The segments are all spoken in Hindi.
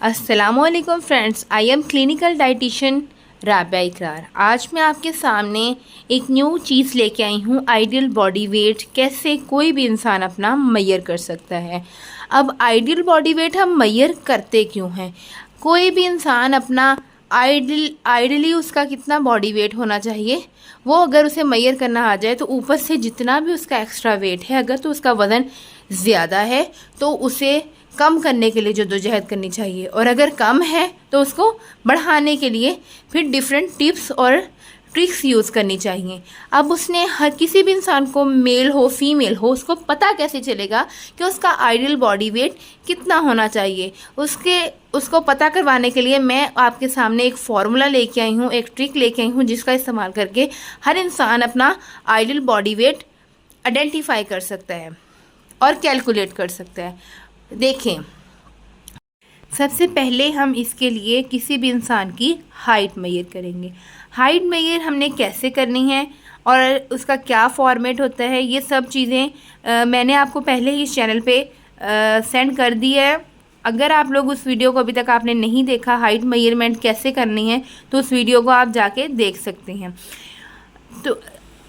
अस्सलामुअलैकुम friends, I am clinical dietitian Rabia इकरार। आज मैं आपके सामने एक न्यू चीज़ लेके आई हूँ। आइडियल बॉडी वेट कैसे कोई भी इंसान अपना मैयर कर सकता है। अब आइडियल बॉडी वेट हम मैयर करते क्यों हैं? कोई भी इंसान अपना आइडली उसका कितना बॉडी वेट होना चाहिए वो अगर उसे मैयर करना आ जाए तो ऊपर से जितना भी उसका एक्स्ट्रा वेट है, अगर तो उसका वज़न ज़्यादा है तो उसे कम करने के लिए जद्दोजहद करनी चाहिए, और अगर कम है तो उसको बढ़ाने के लिए फिर डिफरेंट टिप्स और ट्रिक्स यूज़ करनी चाहिए। अब उसने हर किसी भी इंसान को, मेल हो फीमेल हो, उसको पता कैसे चलेगा कि उसका आइडियल बॉडी वेट कितना होना चाहिए? उसको पता करवाने के लिए मैं आपके सामने एक फार्मूला लेके आई हूँ, एक ट्रिक लेके आई हूँ जिसका इस्तेमाल करके हर इंसान अपना आइडियल बॉडी वेट आइडेंटिफाई कर सकता है और कैलकुलेट कर सकता है। देखें, सबसे पहले हम इसके लिए किसी भी इंसान की हाइट मेजर करेंगे। हाइट मेजर हमने कैसे करनी है और उसका क्या फॉर्मेट होता है, ये सब चीज़ें मैंने आपको पहले ही इस चैनल पे सेंड कर दी है। अगर आप लोग उस वीडियो को अभी तक आपने नहीं देखा, हाइट मेजरमेंट कैसे करनी है, तो उस वीडियो को आप जाके देख सकते हैं। तो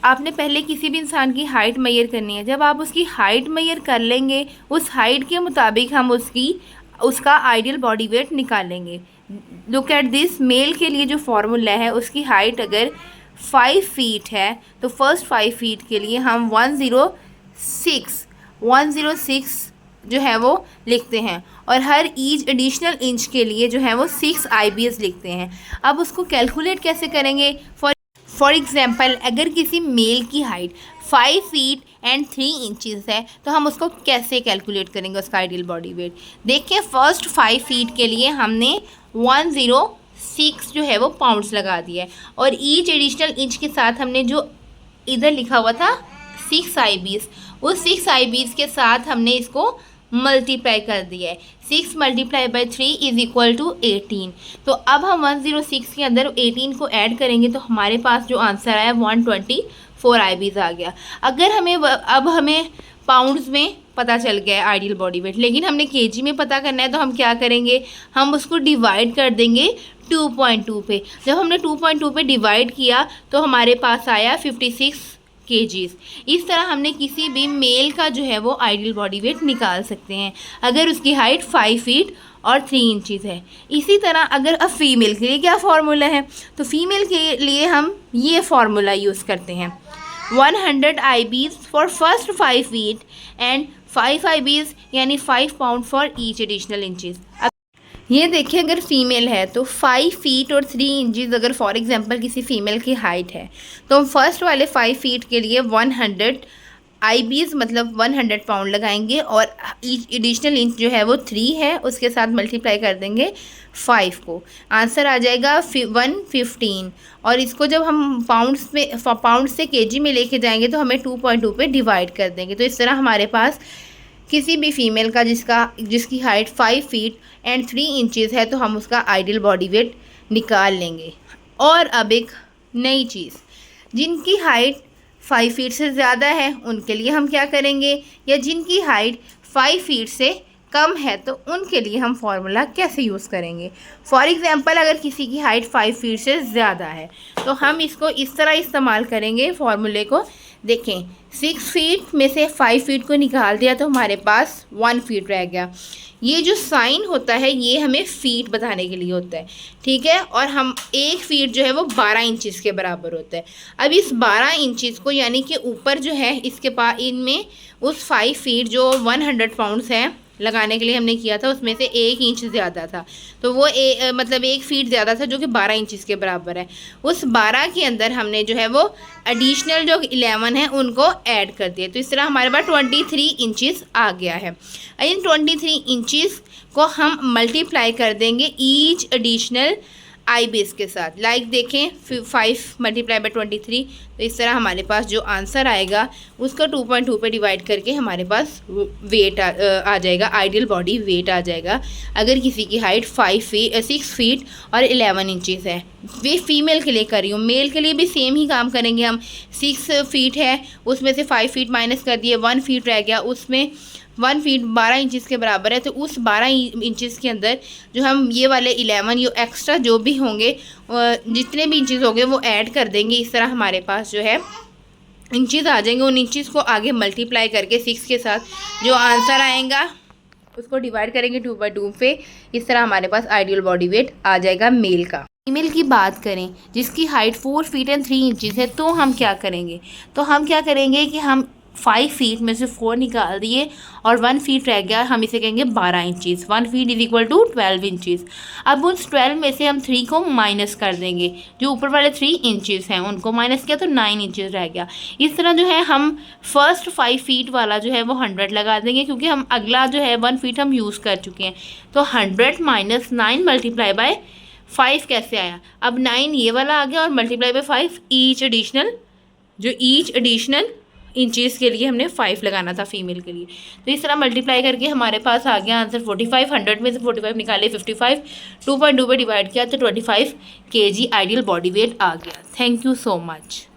आपने पहले किसी भी इंसान की हाइट मेजर करनी है। जब आप उसकी हाइट मेजर कर लेंगे, उस हाइट के मुताबिक हम उसका आइडियल बॉडी वेट निकालेंगे। लुक एट दिस, मेल के लिए जो फार्मूला है, उसकी हाइट अगर 5 फीट है तो फर्स्ट 5 फीट के लिए हम 106 जो है वो लिखते हैं, और हर ईच एडिशनल इंच के लिए जो है वो 6 IBS लिखते हैं। अब उसको कैलकुलेट कैसे करेंगे? फॉर एग्ज़ाम्पल, अगर किसी मेल की हाइट 5 फीट एंड 3 इंचज़ है तो हम उसको कैसे कैलकुलेट करेंगे उसका आइडियल बॉडी वेट? देखिए, फर्स्ट 5 फीट के लिए हमने 106 जो है वो पाउंड्स लगा दिया है, और ईच एडिशनल इंच के साथ हमने जो इधर लिखा हुआ था 6 IBS, उस 6 IBS के साथ हमने इसको मल्टीप्लाई कर दिया है। 6 × 3 इज़ इक्वल टू 18। तो अब हम 106 के अंदर 18 को ऐड करेंगे तो हमारे पास जो आंसर आया 124 IBS आ गया। अगर अब हमें पाउंड्स में पता चल गया है आइडियल बॉडी वेट, लेकिन हमने केजी में पता करना है, तो हम क्या करेंगे? हम उसको डिवाइड कर देंगे 2.2 पे। जब हमने 2.2 पे डिवाइड किया तो हमारे पास आया 56 kgs। इस तरह हमने किसी भी मेल का जो है वो आइडियल बॉडी वेट निकाल सकते हैं अगर उसकी हाइट 5 फीट और 3 इंचज़ है। इसी तरह अगर अब फीमेल के लिए क्या फार्मूला है, तो फीमेल के लिए हम ये फार्मूला यूज़ करते हैं, 100 IBS for first 5 feet and 5 IBS यानी 5 pound for each additional inches. ये देखिए, अगर फीमेल है तो 5 फीट और 3 इंचज़ अगर फॉर एग्जांपल किसी फीमेल की हाइट है तो हम फर्स्ट वाले 5 फीट के लिए 100 IBS मतलब 100 पाउंड लगाएंगे, और एडिशनल इंच जो है वो 3 है, उसके साथ मल्टीप्लाई कर देंगे 5 को, आंसर आ जाएगा 115। और इसको जब हम पाउंड से केजी में लेके जाएंगे तो हमें 2.2 पे डिवाइड कर देंगे। तो इस तरह हमारे पास किसी भी फीमेल का जिसकी हाइट 5 फीट एंड 3 इंचज़ है तो हम उसका आइडियल बॉडी वेट निकाल लेंगे। और अब एक नई चीज़, जिनकी हाइट 5 फीट से ज़्यादा है उनके लिए हम क्या करेंगे, या जिनकी हाइट 5 फीट से कम है तो उनके लिए हम फार्मूला कैसे यूज़ करेंगे? फॉर एग्ज़ाम्पल, अगर किसी की हाइट 5 फीट से ज़्यादा है तो हम इसको इस तरह इस्तेमाल करेंगे फार्मूले को। देखें, 6 फीट में से 5 फीट को निकाल दिया तो हमारे पास 1 फीट रह गया। ये जो साइन होता है ये हमें फीट बताने के लिए होता है, ठीक है, और हम 1 फीट जो है वो 12 इंचज़ के बराबर होता है। अब इस 12 इंचज़ को, यानी कि ऊपर जो है इसके पास, इनमें उस 5 फीट जो 100 पाउंड्स हैं लगाने के लिए हमने किया था, उसमें से 1 इंच ज़्यादा था, तो वो मतलब 1 फीट ज़्यादा था जो कि 12 इंचज़ के बराबर है। उस 12 के अंदर हमने जो है वो एडिशनल जो 11 है उनको ऐड कर दिया, तो इस तरह हमारे पास 23 इंचज़ आ गया है। इन 23 इंचज़ को हम मल्टीप्लाई कर देंगे ईच एडिशनल IBS के साथ। लाइक देखें, 5 × 23, तो इस तरह हमारे पास जो आंसर आएगा उसको 2.2 पे डिवाइड करके हमारे पास वेट आ जाएगा, आइडियल बॉडी वेट आ जाएगा। अगर किसी की हाइट 6 फीट और 11 इंचज़ है, वे फीमेल के लिए कर रही हूँ, मेल के लिए भी सेम ही काम करेंगे हम। 6 फीट है, उसमें से 5 फीट माइनस कर दिए, 1 फीट रह गया, उसमें 1 फीट 12 इंचज़ के बराबर है, तो उस 12 इंचज़ के अंदर जो हम ये वाले 11 ये एक्स्ट्रा जो भी होंगे जितने भी इंचज़ होंगे वो ऐड कर देंगे। इस तरह हमारे पास जो है इंचज़ आ जाएंगे। उन इंचज़ को आगे मल्टीप्लाई करके 6 के साथ जो आंसर आएगा उसको डिवाइड करेंगे 2/2 पे। इस तरह हमारे पास आइडियल बॉडी वेट आ जाएगा मेल का। फीमेल की बात करें जिसकी हाइट 4 फीट एंड 3 इंचज़ है, तो हम क्या करेंगे कि हम 5 फीट में से 4 निकाल दिए और 1 फीट रह गया, हम इसे कहेंगे 12 inches. 1 feet is equal to 12 inches. अब उस 12 में से हम 3 को माइनस कर देंगे, जो ऊपर वाले 3 इंचज़ हैं उनको माइनस किया तो 9 इंचज़ रह गया। इस तरह जो है हम फर्स्ट 5 फीट वाला जो है वो 100 लगा देंगे, क्योंकि हम अगला जो है 1 फीट हम यूज़ कर चुके हैं। तो 100 माइनस 9 मल्टीप्लाई बाय 5 कैसे आया? अब 9 ये वाला आ गया और multiply by 5 each additional inches के लिए हमने 5 लगाना था फीमेल के लिए। तो इस तरह मल्टीप्लाई करके हमारे पास आ गया आंसर 45। 100 में से 45 निकाले 55, 2/2 पे डिवाइड किया तो 25 kg आइडियल बॉडी वेट आ गया। Thank you so much.